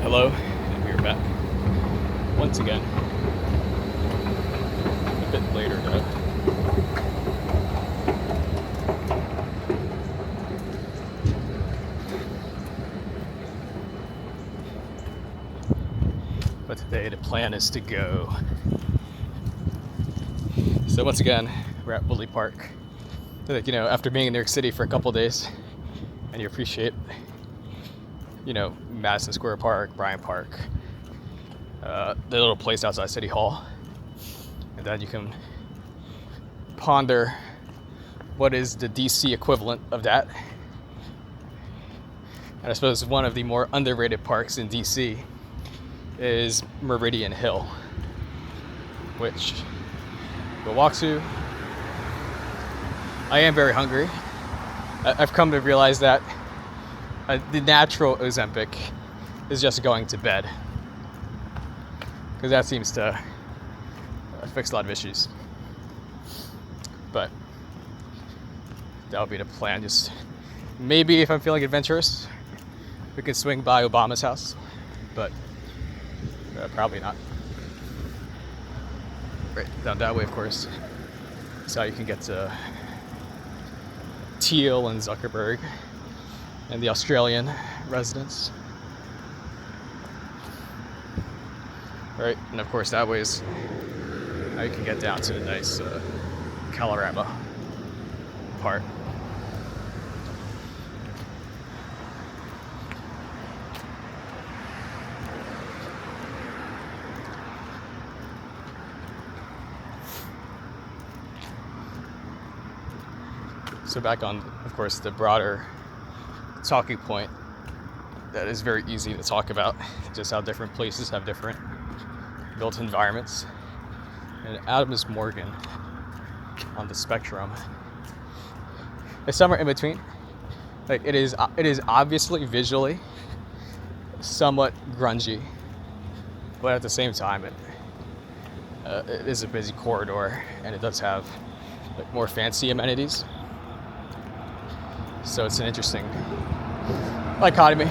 Hello, and we are back once again. A bit later though. But today the plan is to go. So once again, we're at Woodley Park. Like, after being in New York City for a couple days, and you appreciate, Madison Square Park, Bryant Park, the little place outside City Hall, and then you can ponder what is the DC equivalent of that. And I suppose one of the more underrated parks in DC is Meridian Hill, which we'll walk to. I am very hungry. I've come to realize that the natural Ozempic is just going to bed, because that seems to fix a lot of issues. But that'll be the plan. Just maybe if I'm feeling adventurous, we can swing by Obama's house, but probably not. Right down that way, of course, is how you can get to Teal and Zuckerberg and the Australian residents. Right, and of course that way is how you can get down to the nice Colorado part. So back on, of course, the broader talking point that is very easy to talk about, just how different places have different built environments. And Adams Morgan on the spectrum is somewhere in between. Like it is obviously visually somewhat grungy, but at the same time it is a busy corridor, and it does have like more fancy amenities. So it's an interesting dichotomy.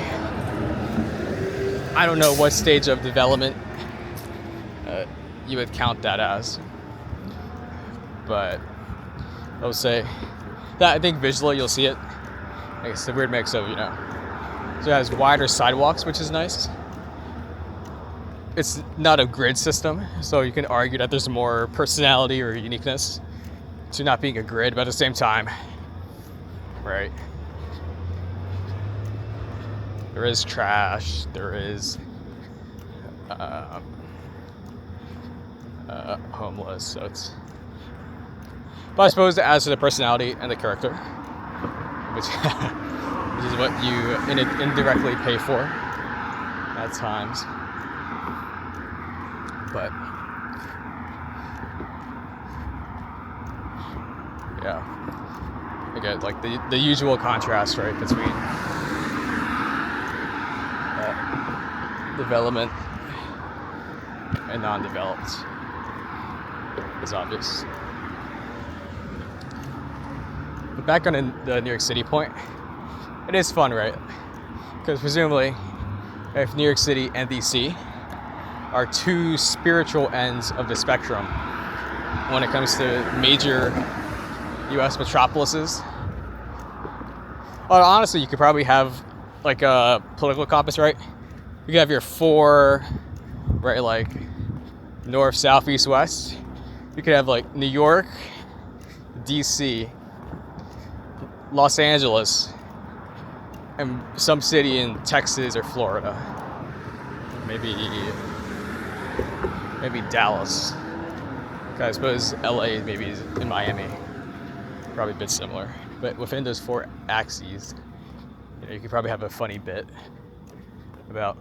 I don't know what stage of development you would count that as, but I would say that I think visually you'll see it. It's a weird mix of, so it has wider sidewalks, which is nice. It's not a grid system, so you can argue that there's more personality or uniqueness to not being a grid, but at the same time, right, there is trash, there is homeless, so it's, but I suppose it adds to the personality and the character, which is what you indirectly pay for at times. But yeah, again, like the usual contrast, right, between development and non-developed is obvious. But back on the New York City point, it is fun, right? Because presumably, if New York City and DC are two spiritual ends of the spectrum when it comes to major U.S. metropolises, well, honestly, you could probably have like a political compass, right? You could have your four, right, like north, south, east, west. You could have like New York, DC, Los Angeles, and some city in Texas or Florida. Maybe Dallas. I suppose LA maybe is in Miami. Probably a bit similar. But within those four axes, you could probably have a funny bit about,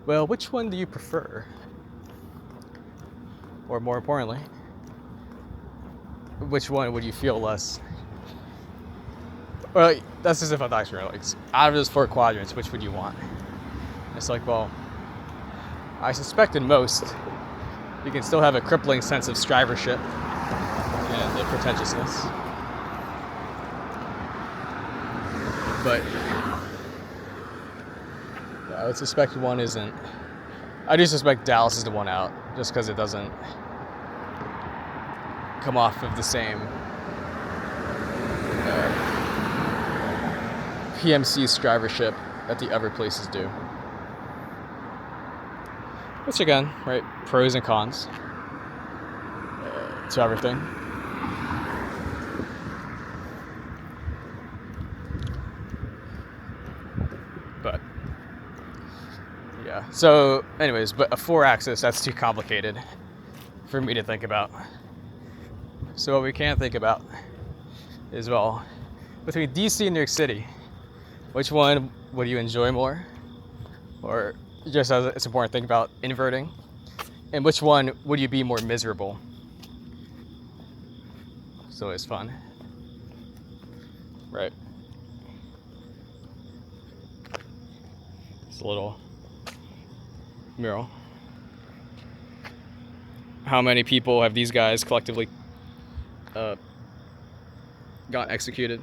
well, which one do you prefer? Or more importantly, which one would you feel less? Well, that's just if I'm not sure. Like, out of those four quadrants, which would you want? It's like, well, I suspect in most, you can still have a crippling sense of strivership and pretentiousness. But would suspect one isn't. I do suspect Dallas is the one out, just because it doesn't come off of the same PMC drivership that the other places do. Which again, right, pros and cons to everything. But yeah, so anyways, but a 4-axis, that's too complicated for me to think about. So what we can think about is, well, between DC and New York City, which one would you enjoy more? Or just as it's important to think about inverting. And which one would you be more miserable? It's always fun. Right. It's a little mural. How many people have these guys collectively got executed?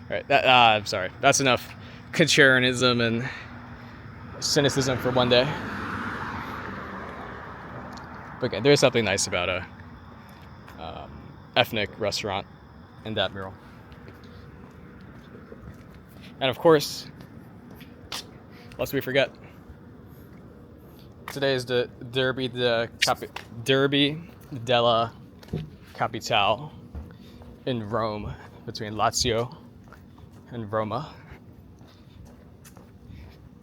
Right. I'm sorry. That's enough contrarianism and cynicism for one day. But again, there is something nice about a ethnic restaurant in that mural. And of course, lest we forget, today is the Derby della Capitale in Rome, between Lazio and Roma.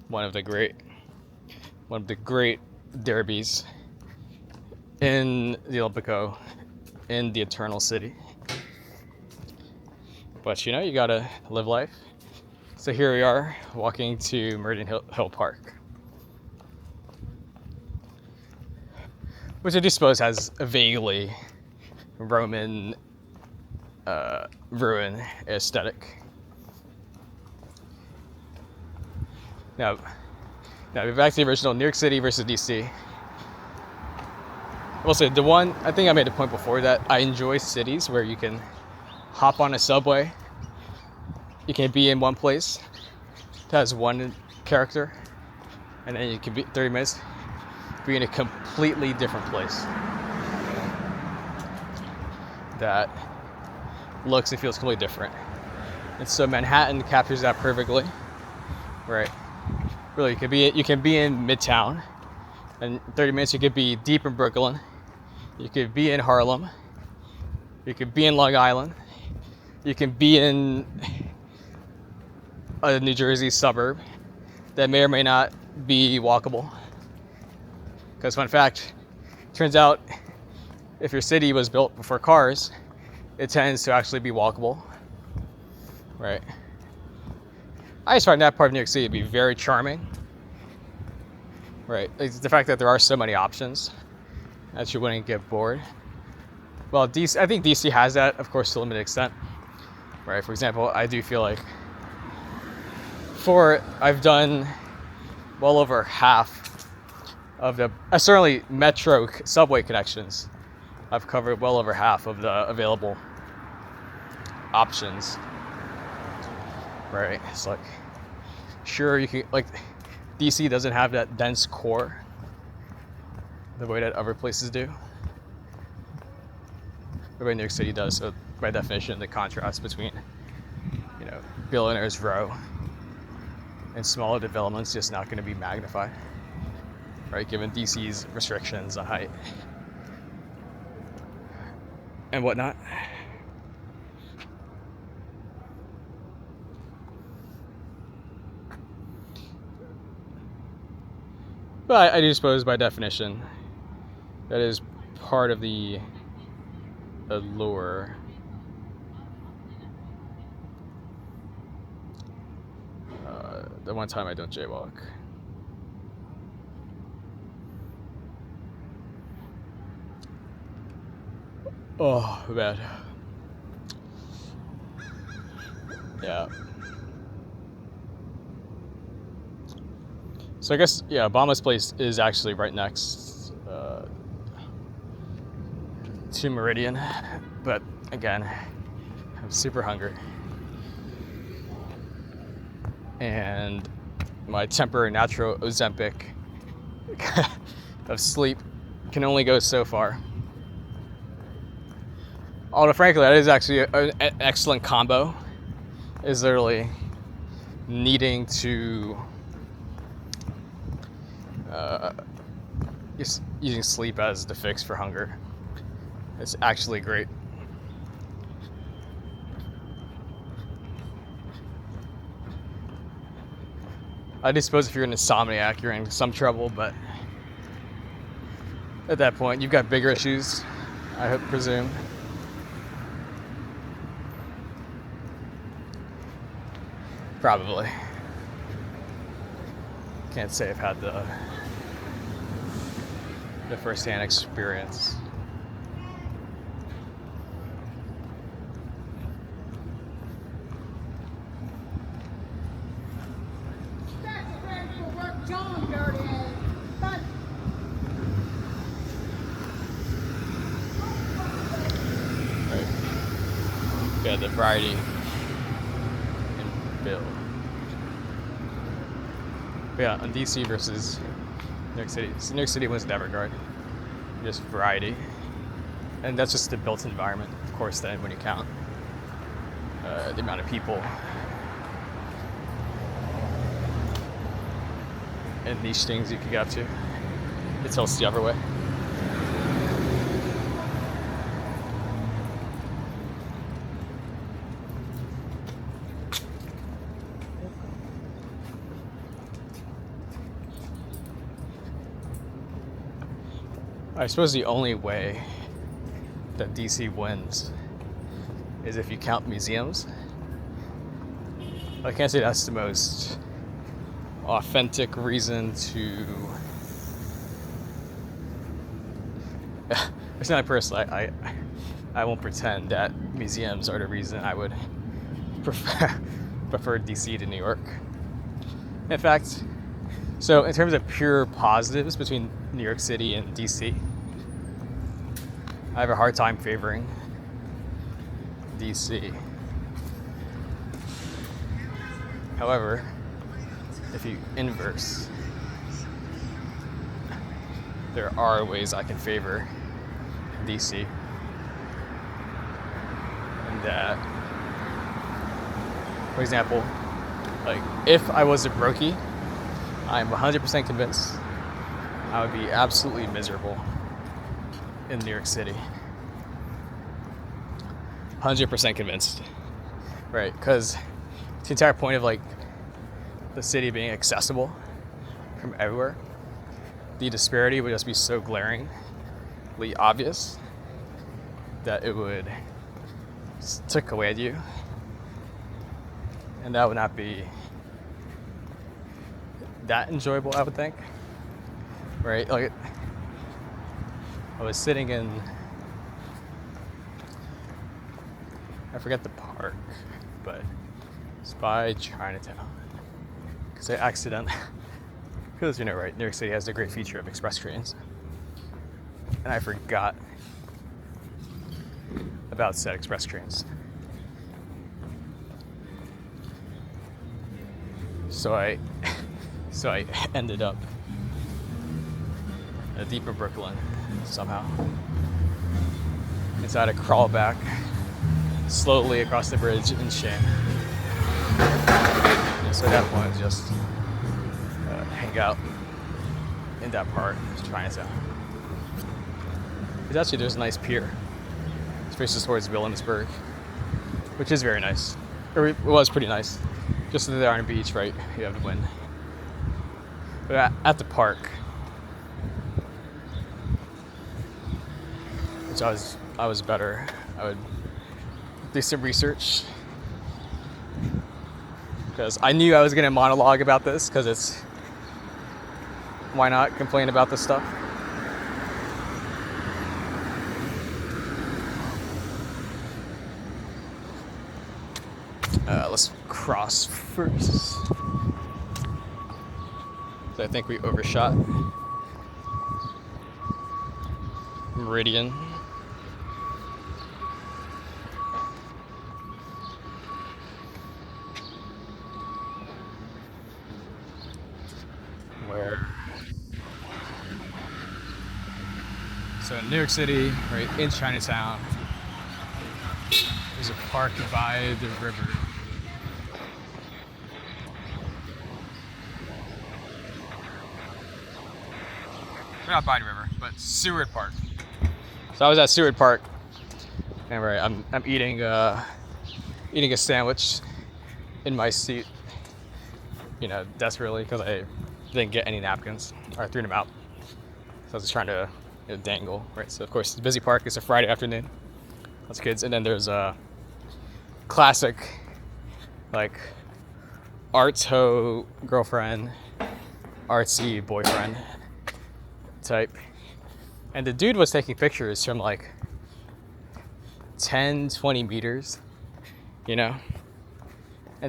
One of the great derbies in the Olimpico, in the Eternal City. But you know, you gotta live life. So here we are, walking to Meridian Hill Park, which I do suppose has a vaguely Roman ruin aesthetic. Now back to the original New York City versus DC. I will say, the one, I think I made a point before, that I enjoy cities where you can hop on a subway, you can be in one place that has one character, and then you can be 30 minutes be in a completely different place that looks and feels completely different. And so Manhattan captures that perfectly, right? Really, you can be in Midtown, and 30 minutes you could be deep in Brooklyn, you could be in Harlem, you could be in Long Island, you can be in a New Jersey suburb that may or may not be walkable. Because fun fact, turns out if your city was built before cars, it tends to actually be walkable, right? I just find that part of New York City to be very charming, right? Like the fact that there are so many options that you wouldn't get bored. Well, I think DC has that, of course, to a limited extent, right? For example, I do feel like I've done well over half of the, certainly metro subway connections. I've covered well over half of the available options, right? It's like, sure, you can, like, DC doesn't have that dense core the way that other places do. The way New York City does. So by definition, the contrast between, you know, Billionaires Row and smaller developments just not going to be magnified, right? Given DC's restrictions on height and whatnot. But I do suppose by definition, that is part of the allure. The one time I don't jaywalk. Oh, bad. Yeah. So I guess, yeah, Obama's place is actually right next to Meridian. But again, I'm super hungry. and my temporary natural Ozempic of sleep can only go so far. Although frankly, that is actually an excellent combo. Is literally needing to just using sleep as the fix for hunger. It's actually great. I do suppose if you're an insomniac, you're in some trouble, but at that point, you've got bigger issues, I presume. Probably. Can't say I've had the first-hand experience. Yeah, the variety in build. But yeah, on DC versus New York City. So New York City was in that regard. Just variety. And that's just the built environment, of course, then when you count the amount of people and niche things you could get up to. It tilts the other way. I suppose the only way that DC wins is if you count museums. I can't say that's the most authentic reason to. It's not personal. I won't pretend that museums are the reason I would prefer DC to New York. In fact, so in terms of pure positives between New York City and DC, I have a hard time favoring DC. However, if you inverse, there are ways I can favor DC. And that, for example, like if I was a brokey, I'm 100% convinced I would be absolutely miserable in New York City. 100% convinced, right? Because the entire point of like the city being accessible from everywhere, the disparity would just be so glaringly obvious that it would tick away at you, and that would not be that enjoyable, I would think, right? Like I was sitting in, I forget the park, but it's by Chinatown. Because I accidentally, because you know, right, New York City has the great feature of express trains. And I forgot about said express trains. So I ended up in a deeper Brooklyn somehow. And so I had to crawl back slowly across the bridge in shame. And so at that point, it was just hang out in that part of Chinatown. Because actually, there's a nice pier. It faces towards Williamsburg, which is very nice. Or it was pretty nice. Just there on the beach, right? You have the wind. But at the park, which I was better. I would do some research because I knew I was going to monologue about this because it's, why not complain about this stuff? Let's cross first. So I think we overshot Meridian. where, so in New York City, right in Chinatown, there's a park by the river. Not by the river, but Seward Park. So I was at Seward Park, and right, I'm eating a sandwich in my seat, desperately because I didn't get any napkins, or I threw them out. So I was just trying to dangle, right? So of course, it's a busy park. It's a Friday afternoon. Lots of kids, and then there's a classic, like, arts ho girlfriend, artsy boyfriend type, and the dude was taking pictures from like 10-20 meters, and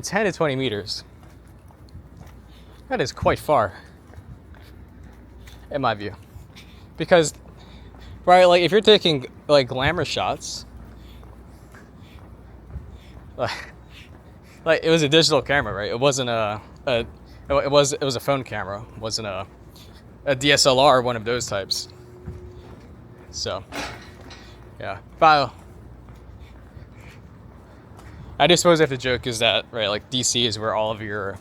10 to 20 meters, that is quite far in my view, because right, like, if you're taking like glamour shots, like it was a digital camera, right? It wasn't it was a phone camera. It wasn't a DSLR, one of those types. So, yeah. But I just suppose if the joke is that, right, like DC is where all of the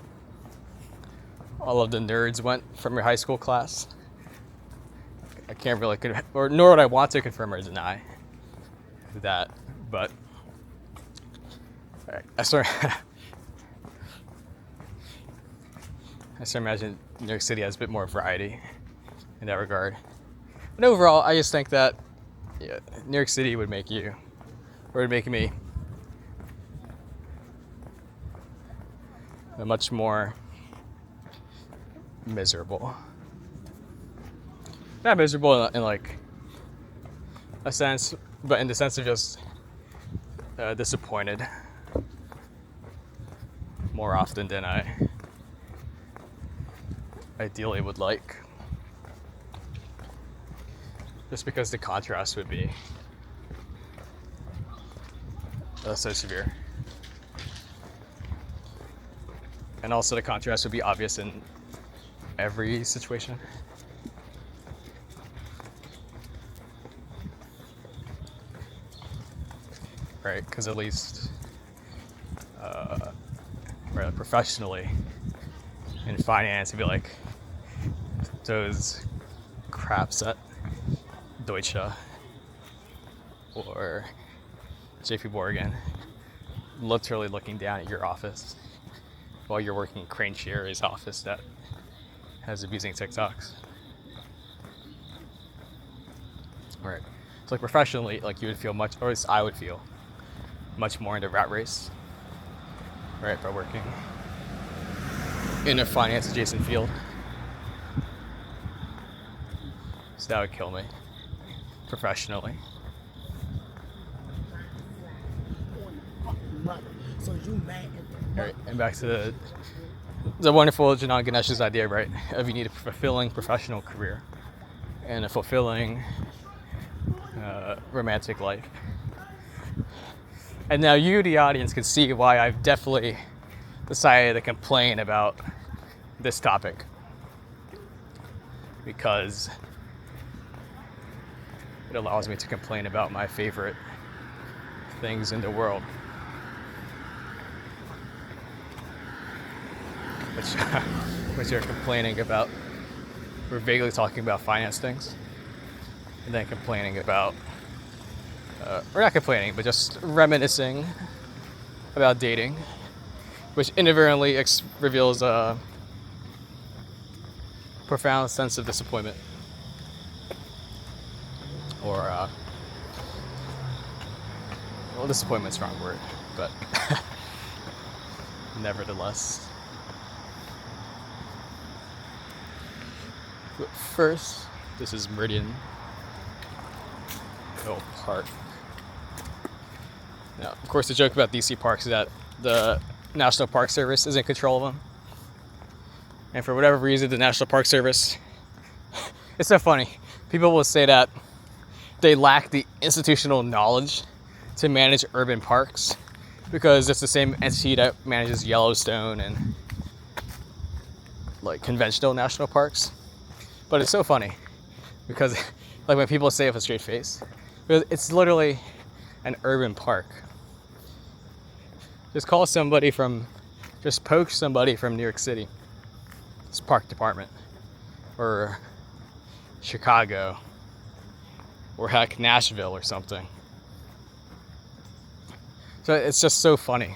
nerds went from your high school class. I can't really, nor would I want to confirm or deny that, but I start imagine New York City has a bit more variety in that regard. But overall, I just think that New York City would make me much more miserable. Not miserable in like a sense, but in the sense of just disappointed more often than I ideally would like, just because the contrast would be so severe, and also the contrast would be obvious in every situation. Right, because at least professionally in finance, it'd be like those craps at Deutsche or JP Morgan literally looking down at your office while you're working Crane Cherry's office that has abusing TikToks. Right. So like professionally, like you would feel much, or at least I would feel much more in the rat race, right, by working in a finance adjacent field. So that would kill me professionally. Alright, and back to the wonderful Janan Ganesh's idea, right, of you need a fulfilling professional career and a fulfilling romantic life. And now you, the audience, can see why I've definitely decided to complain about this topic, because it allows me to complain about my favorite things in the world, which are complaining about, we're vaguely talking about finance things, and then complaining about, or not complaining, but just reminiscing about dating, which inadvertently reveals a profound sense of disappointment, or well, disappointment's the wrong word, but nevertheless. But first, this is Meridian Park. Now, of course, the joke about DC parks is that the National Park Service is in control of them. And for whatever reason, the National Park Service, it's so funny. People will say that they lack the institutional knowledge to manage urban parks because it's the same entity that manages Yellowstone and like conventional national parks. But it's so funny because like when people say it with a straight face, it's literally an urban park. Just poke somebody from New York City, it's park department, or Chicago, or heck, Nashville or something. So it's just so funny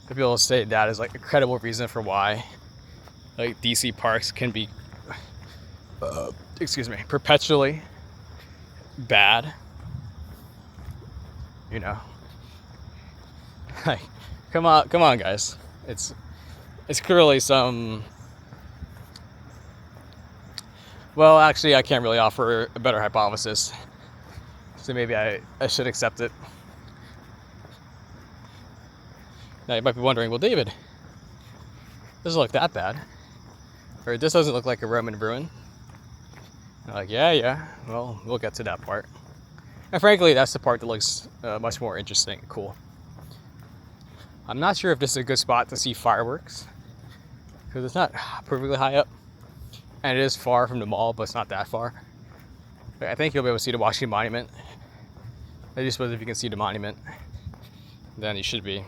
to be able to say that is like a credible reason for why like DC parks can be perpetually bad, you know. Like, come on guys, it's clearly some, well, actually I can't really offer a better hypothesis, so maybe I should accept it. Now you might be wondering, well, David, doesn't look that bad, or this doesn't look like a Roman ruin. I'm like, yeah, well, we'll get to that part. And frankly, that's the part that looks much more interesting and cool. I'm not sure if this is a good spot to see fireworks, because it's not perfectly high up, and it is far from the mall, but it's not that far. But I think you'll be able to see the Washington Monument. I just suppose if you can see the monument, then you should be.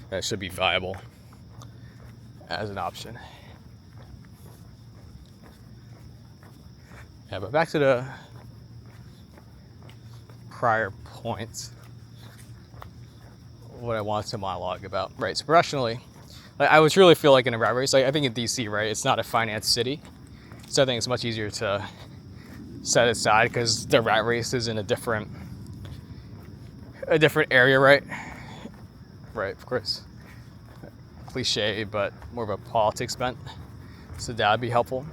That should be viable as an option. Yeah, but back to the prior points, what I want to monologue about. Right, so professionally, like, I would truly feel like in a rat race, like I think in DC, right, it's not a finance city, so I think it's much easier to set it aside because the rat race is in a different area, right? Right, of course. Cliche, but more of a politics bent. So that would be helpful.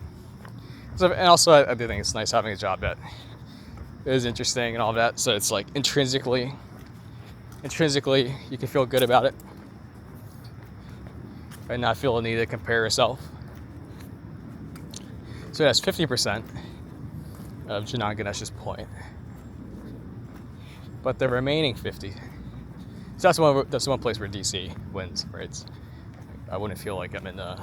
So, and also, I do think it's nice having a job that is interesting and all that. So it's like intrinsically, you can feel good about it and not feel the need to compare yourself. So that's 50% of Janan Ganesh's point. But the remaining 50. So that's one place where DC wins, right? I wouldn't feel like I'm in a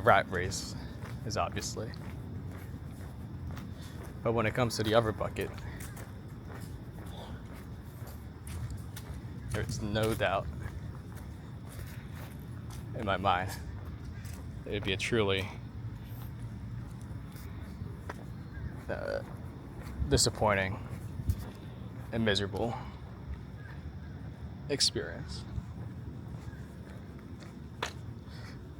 rat race, is obviously. But when it comes to the other bucket, there's no doubt in my mind that it'd be a truly disappointing and miserable experience.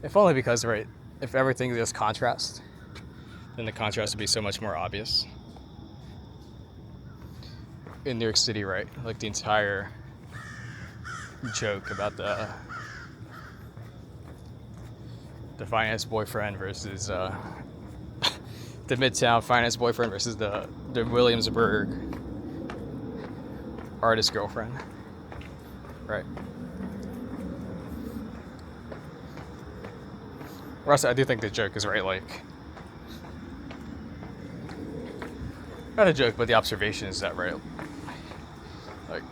If only because, right, if everything is just contrast, then the contrast would be so much more obvious. In New York City, right, like the entire joke about the finance boyfriend versus the Midtown finance boyfriend versus the Williamsburg artist girlfriend, right? Also, I do think the joke is right, like, not a joke, but the observation is that, right, like,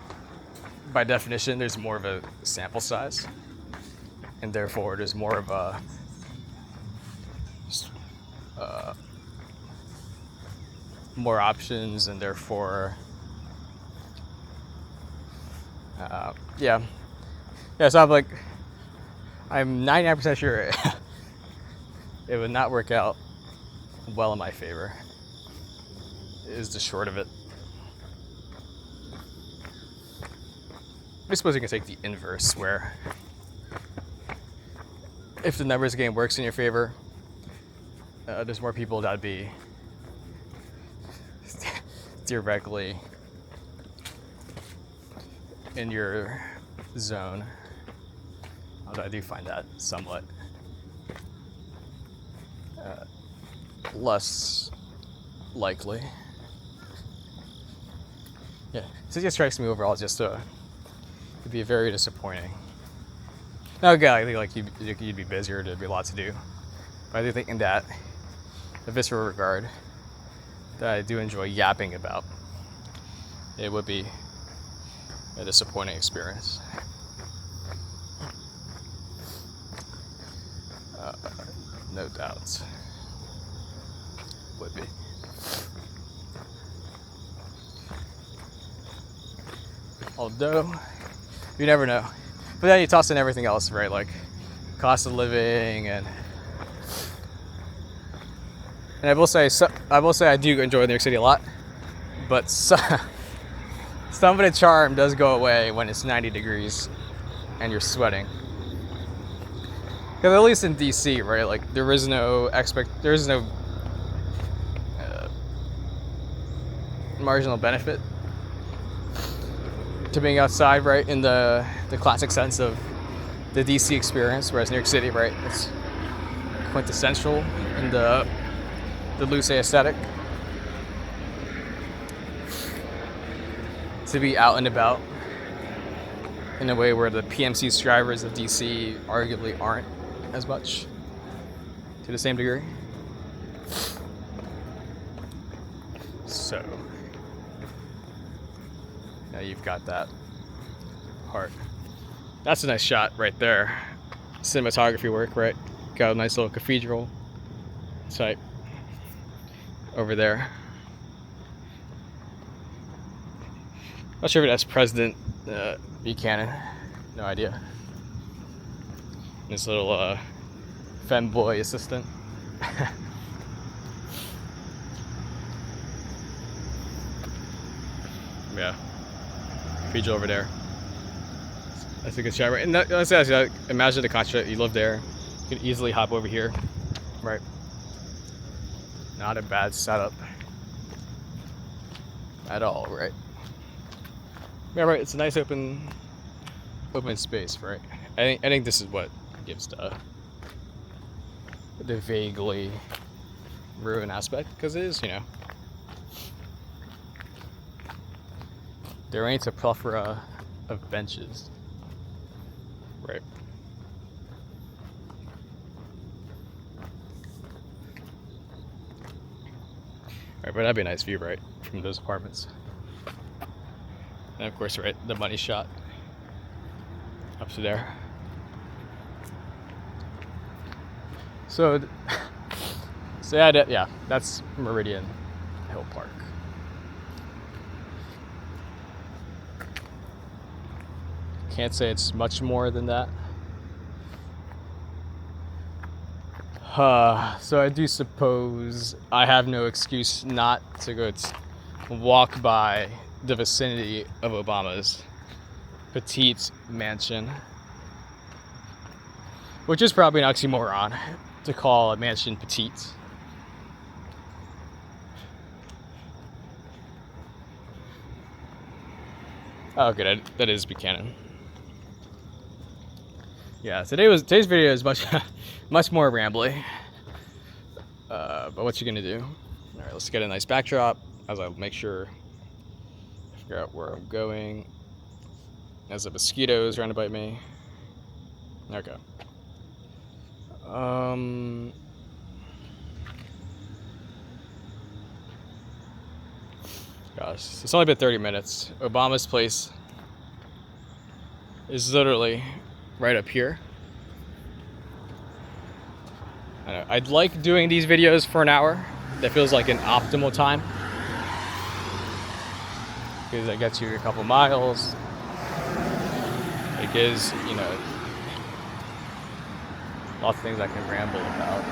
by definition, there's more of a sample size, and therefore there's more of a more options, and therefore so I'm 99% sure it would not work out well in my favor, is the short of it. I suppose you can take the inverse, where if the numbers game works in your favor, there's more people that'd be theoretically in your zone. Although I do find that somewhat less likely. Yeah, so it just strikes me overall just it'd be very disappointing. Now again, I think like you'd be busier, there'd be a lot to do. But I do think in that a visceral regard that I do enjoy yapping about, it would be a disappointing experience. about. Would be. Although, you never know. But then you toss in everything else, right? Like cost of living and I will say I do enjoy New York City a lot, but some of the charm does go away when it's 90 degrees and you're sweating. Because at least in DC, right? Like there is no marginal benefit to being outside, right? In the classic sense of the DC experience, whereas New York City, right? It's quintessential in the loose aesthetic. To be out and about in a way where the PMC drivers of DC arguably aren't as much to the same degree. So now you've got that part. That's a nice shot right there. Cinematography work, right? Got a nice little cathedral type over there. Not sure if that's President Buchanan. No idea. This little femboy assistant. Yeah. Cathedral over there. That's a good shot, right? And imagine the contrast. You live there. You can easily hop over here, right? Not a bad setup at all, right? Yeah, right. It's a nice open space, right? I think this is what gives the vaguely ruined aspect, because it is, there ain't a plethora of benches, right? Right, but that'd be a nice view, right, from those apartments. And of course, right, the money shot up to there. So yeah, that's Meridian Hill Park. Can't say it's much more than that. So I do suppose I have no excuse not to go walk by the vicinity of Obama's petite mansion, which is probably an oxymoron to call a mansion petite. Oh, good. That is Buchanan. Yeah, today's video is much more rambly. But what you gonna do? All right, let's get a nice backdrop as I make sure I figure out where I'm going. As the mosquitoes trying to bite me. Okay. Gosh, it's only been 30 minutes. Obama's place is literally right up here. I know, I'd like doing these videos for an hour. That feels like an optimal time, because that gets you a couple miles. It gives, lots of things I can ramble about.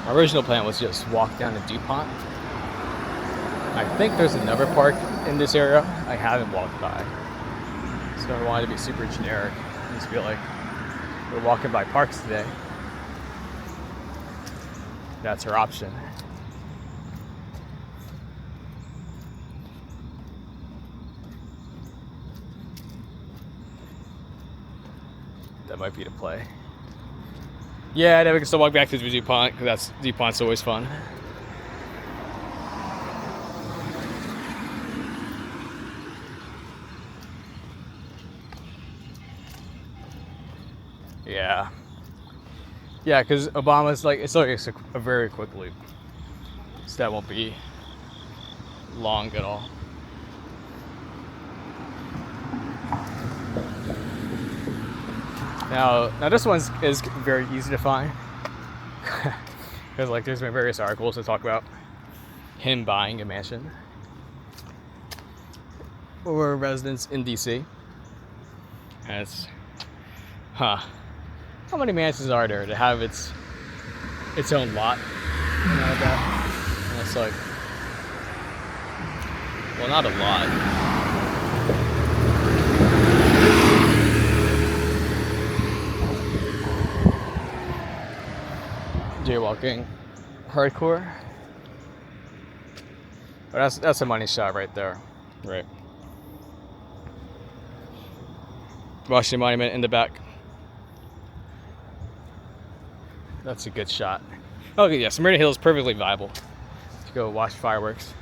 My original plan was just walk down to DuPont. I think there's another park in this area I haven't walked by. So I wanted to be super generic and just be like, we're walking by parks today. That's our option. That might be the play. Yeah, then we can still walk back to the DuPont, because DuPont's always fun. Yeah, because Obama's it's like a very quick loop, so that won't be long at all. Now this one is very easy to find because like there's been various articles that talk about him buying a mansion or a residence in DC. And it's, how many mansions are there to have its own lot? You know, like that. And it's like, well, not a lot. Jaywalking, hardcore. But that's a money shot right there, right? Washington Monument in the back. That's a good shot. Okay, yes, Meridian Hill is perfectly viable to go watch fireworks.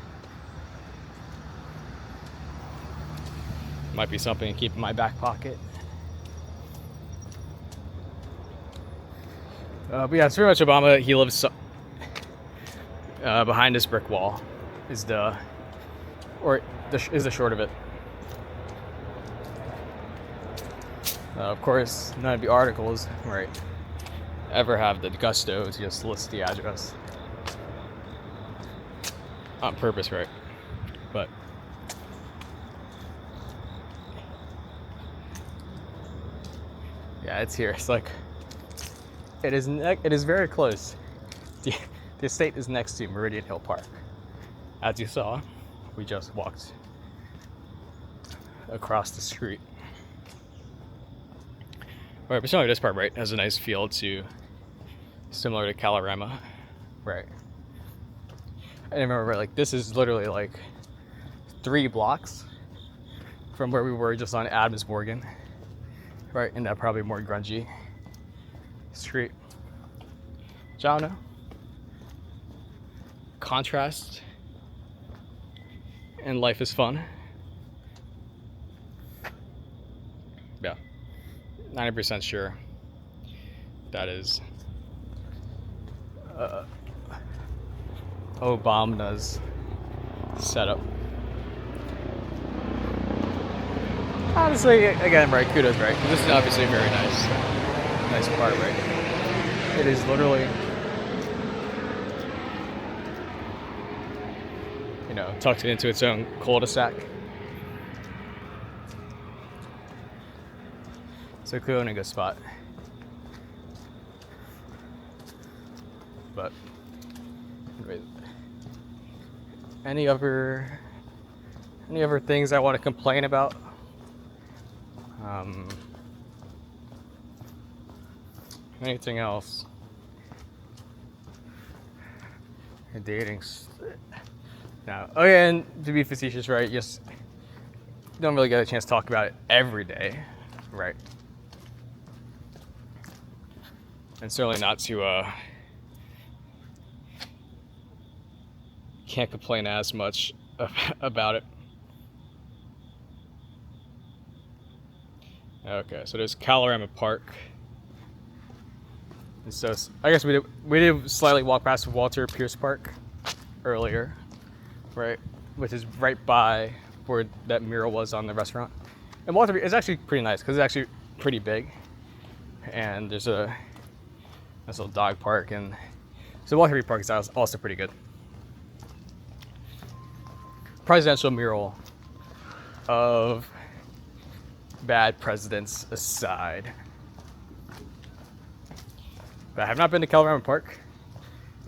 Might be something to keep in my back pocket. But yeah, it's pretty much Obama. He lives behind this brick wall. Is the short of it. Of course, none of the articles, right, ever have the gusto to just list the address on purpose, right? But yeah, it's here. It's like it is very close. The estate is next to Meridian Hill Park. As you saw, we just walked across the street. Right, but showing this part, right, has a nice feel to similar to Calorama, right? I remember, right, like this is literally like 3 blocks from where we were just on Adams Morgan, right, in that probably more grungy street. So I don't know. Contrast and life is fun. Yeah. 90% sure that is Obama's setup. Honestly, again, right, kudos, right? This is obviously a very nice part, right? It is literally, you know, tucked into its own cul-de-sac. So clearly in a good spot. But anyway, any other things I want to complain about? Anything else? Dating. Now, oh yeah, and to be facetious, right? Just don't really get a chance to talk about it every day, right? And certainly not to can't complain as much about it. Okay, so there's Calorama Park. And so I guess we did slightly walk past Walter Pierce Park earlier, right? Which is right by where that mural was on the restaurant. And Walter is actually pretty nice because it's actually pretty big. And there's a nice little dog park, and so Walter Park is also pretty good. Presidential mural of bad presidents aside. But I have not been to Calorama Park,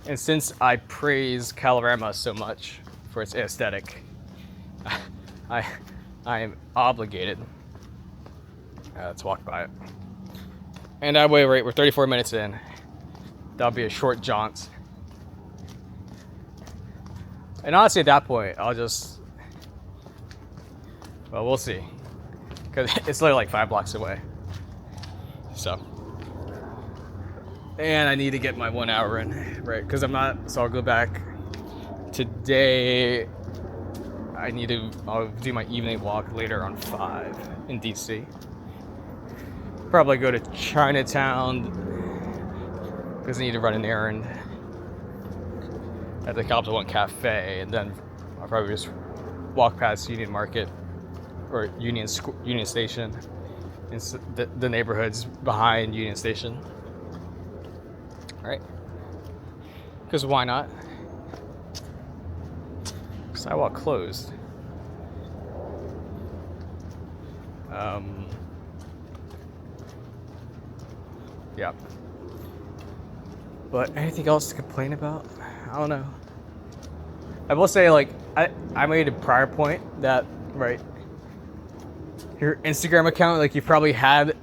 and since I praise Calorama so much for its aesthetic, I am obligated to walk by it. And that way, right, we're 34 minutes in. That'll be a short jaunt. And honestly, at that point, I'll just, well, we'll see. Because it's literally like 5 blocks away. So. And I need to get my 1 hour in, right? Because so I'll go back today. I'll do my evening walk later on 5 in DC. Probably go to Chinatown because I need to run an errand at the Capital One Cafe, and then I'll probably just walk past Union Market or Union Station in the neighborhoods behind Union Station. Right? Because why not? Sidewalk closed. Yeah. But anything else to complain about? I don't know. I will say, like, I made a prior point that, right, your Instagram account, like, you probably had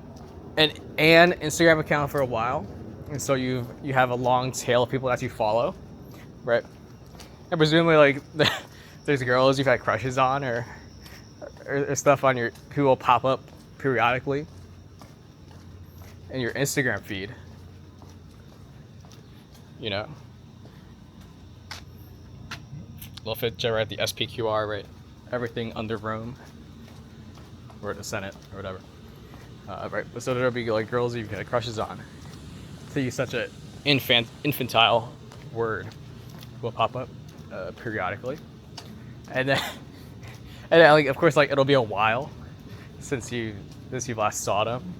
an Instagram account for a while, and so you have a long tail of people that you follow, right? And presumably, like, there's girls you've had crushes on, or stuff on your who will pop up periodically in your Instagram feed. You know, little feature, right? The SPQR, right? Everything under Rome, or the Senate, or whatever. Right. So there'll be like girls you've had crushes on. To use such a infantile word will pop up periodically, and then like, of course, like, it'll be a while since you last saw them,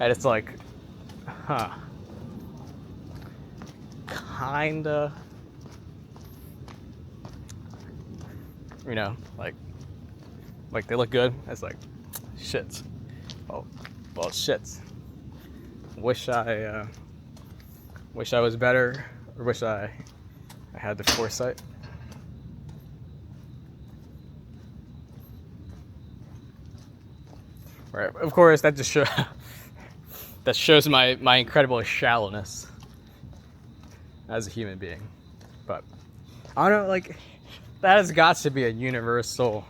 and it's like, huh, kinda, you know, like they look good. It's like, shit. Oh, well, shit. Wish I was better, or wish I had the foresight. Right. Of course, that just shows my incredible shallowness as a human being. But I don't know, like, that has got to be a universal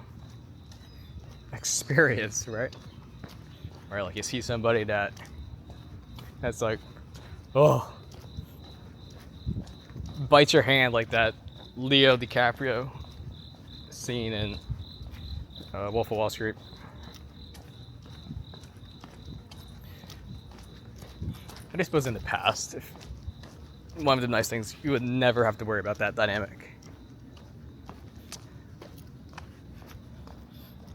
experience, right? Where, like, you see somebody that's like, oh, bites your hand, like that Leo DiCaprio scene in Wolf of Wall Street. I suppose in the past, if one of the nice things, you would never have to worry about that dynamic.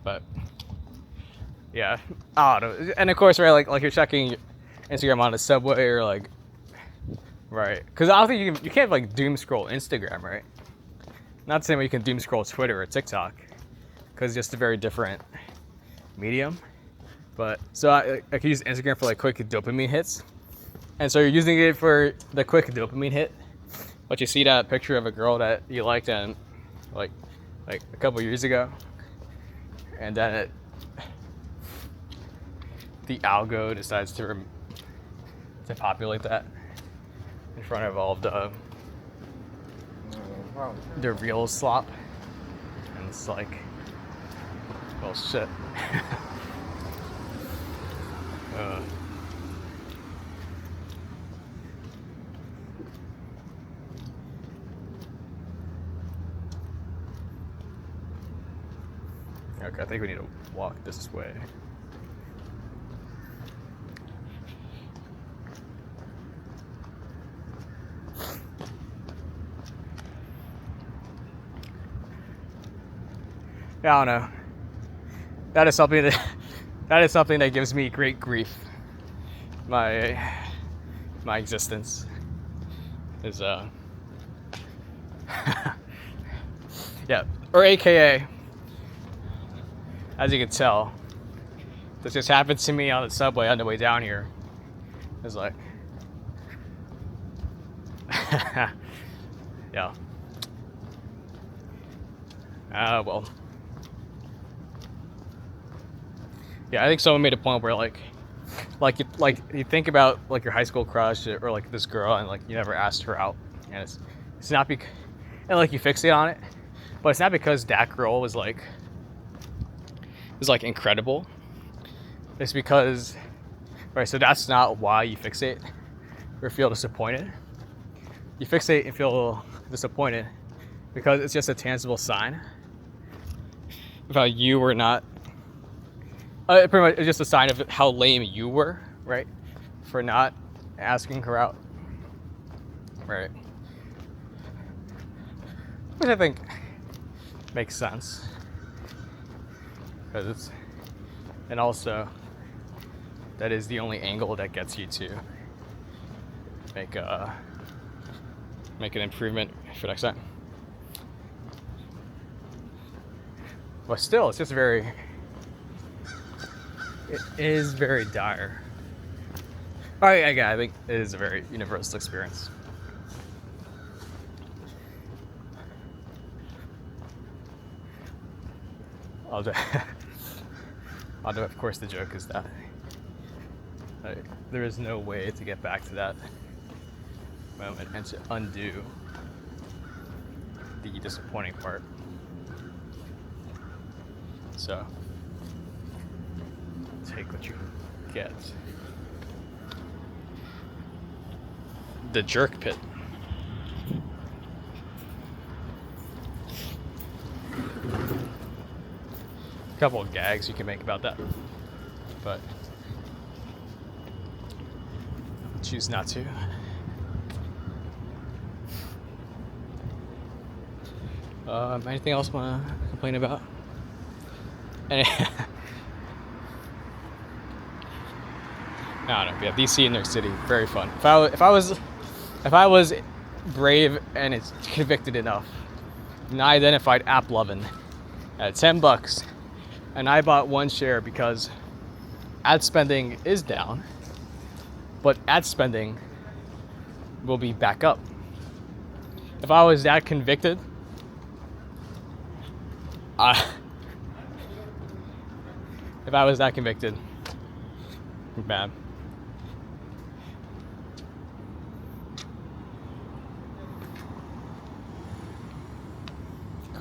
But yeah, I don't know. And of course, right, like you're checking Instagram on the subway, or like, right? Because I don't think you can't like doom scroll Instagram, right? Not the same way you can doom scroll Twitter or TikTok, because it's just a very different medium. But so I can use Instagram for like quick dopamine hits. And so you're using it for the quick dopamine hit, but you see that picture of a girl that you liked and like a couple years ago, and then the algo decides to populate that in front of all of the real slop, and it's like, well, shit. Okay, I think we need to walk this way. Yeah, I don't know. That is something that gives me great grief. My existence is yeah, or AKA, as you can tell, this just happened to me on the subway on the way down here. It's like, yeah. Well. Yeah, I think someone made a point where like you think about like your high school crush, or like this girl, and like you never asked her out, and it's not because, and like you fixate on it, but it's not because that girl was like incredible. It's because, right, so that's not why you fixate or feel disappointed. You fixate and feel disappointed because it's just a tangible sign of how you were not, pretty much it's just a sign of how lame you were, right, for not asking her out, right, which I think makes sense. Because it's, and also, that is the only angle that gets you to make an improvement for next time. But still, it's just it is very dire. Again, I think it is a very universal experience. Although, of course, the joke is that there is no way to get back to that moment and to undo the disappointing part. So, take what you get. The jerk pit. A couple of gags you can make about that, but choose not to. Anything else want to complain about? I don't know. Yeah, DC and New York City, very fun. If I was brave and it's convicted enough, and I identified AppLovin at $10, and I bought one share because ad spending is down, but ad spending will be back up. If I was that convicted, man.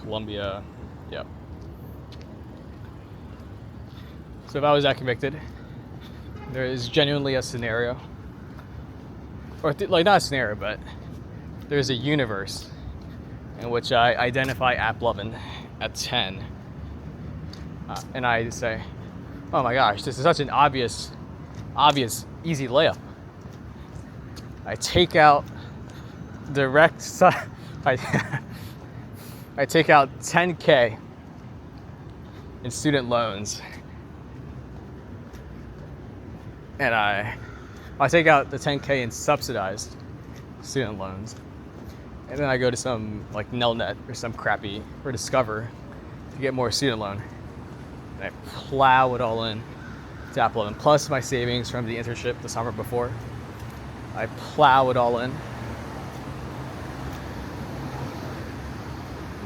Columbia, yep. So if I was that convicted, there is genuinely a scenario, or like not a scenario, but there's a universe in which I identify AppLovin at 10, and I say, oh my gosh, this is such an obvious, easy layup. I take out I take out $10K in student loans, and I take out the $10K in subsidized student loans, and then I go to some like Nelnet or some crappy or Discover to get more student loan, and I plow it all in to AppLovin, plus my savings from the internship the summer before. I plow it all in.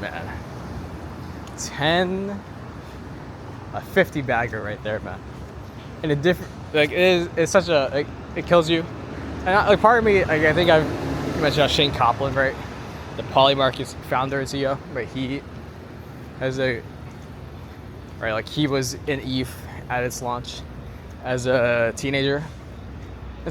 Man, a 50 bagger right there, man. And a different, like it's such a, like, it kills you. And like part of me, like, I think I've mentioned Shane Copeland, right? The Polymarket founder and CEO, right? He has like he was in ETH at its launch as a teenager,